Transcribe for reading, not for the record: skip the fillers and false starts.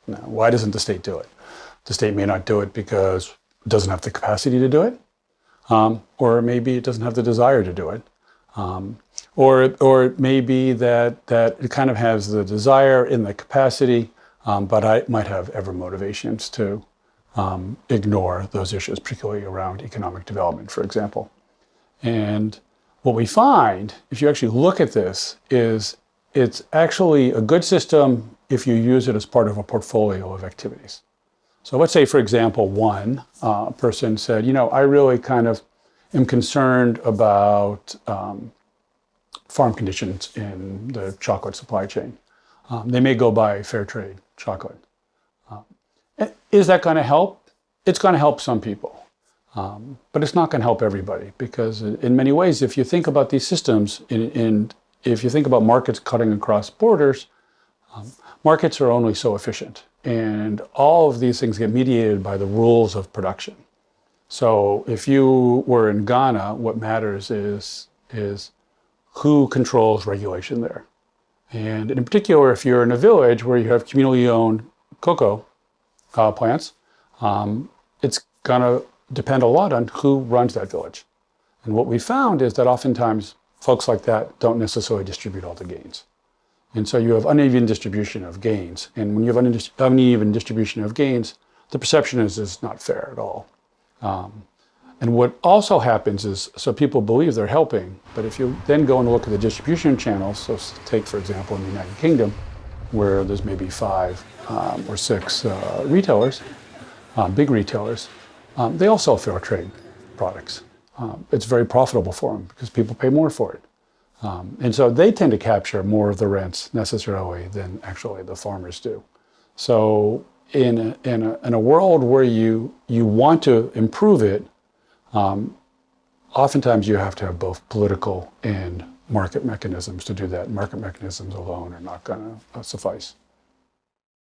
Now, why doesn't the state do it? The state may not do it because it doesn't have the capacity to do it, or maybe it doesn't have the desire to do it, or it may be that it kind of has the desire and the capacity, but I might have ever motivations to ignore those issues, particularly around economic development, for example. And what we find, if you actually look at this, is it's actually a good system if you use it as part of a portfolio of activities. So let's say, for example, one person said, you know, I really kind of am concerned about farm conditions in the chocolate supply chain. They may go buy fair trade chocolate. Is that going to help? It's going to help some people. But it's not going to help everybody, because in many ways, if you think about these systems, and if you think about markets cutting across borders, markets are only so efficient. And all of these things get mediated by the rules of production. So if you were in Ghana, what matters is who controls regulation there. And in particular, if you're in a village where you have communally owned cocoa plants, it's going to depend a lot on who runs that village. And what we found is that oftentimes folks like that don't necessarily distribute all the gains. And so you have uneven distribution of gains. And when you have uneven distribution of gains, the perception is it's not fair at all. And what also happens is, so people believe they're helping, but if you then go and look at the distribution channels, so take, for example, in the United Kingdom, where there's maybe 5 or 6 retailers, big retailers, they all sell fair trade products. It's very profitable for them because people pay more for it. And so they tend to capture more of the rents necessarily than actually the farmers do. So in a world where you want to improve it, oftentimes you have to have both political and market mechanisms to do that. Market mechanisms alone are not going to suffice.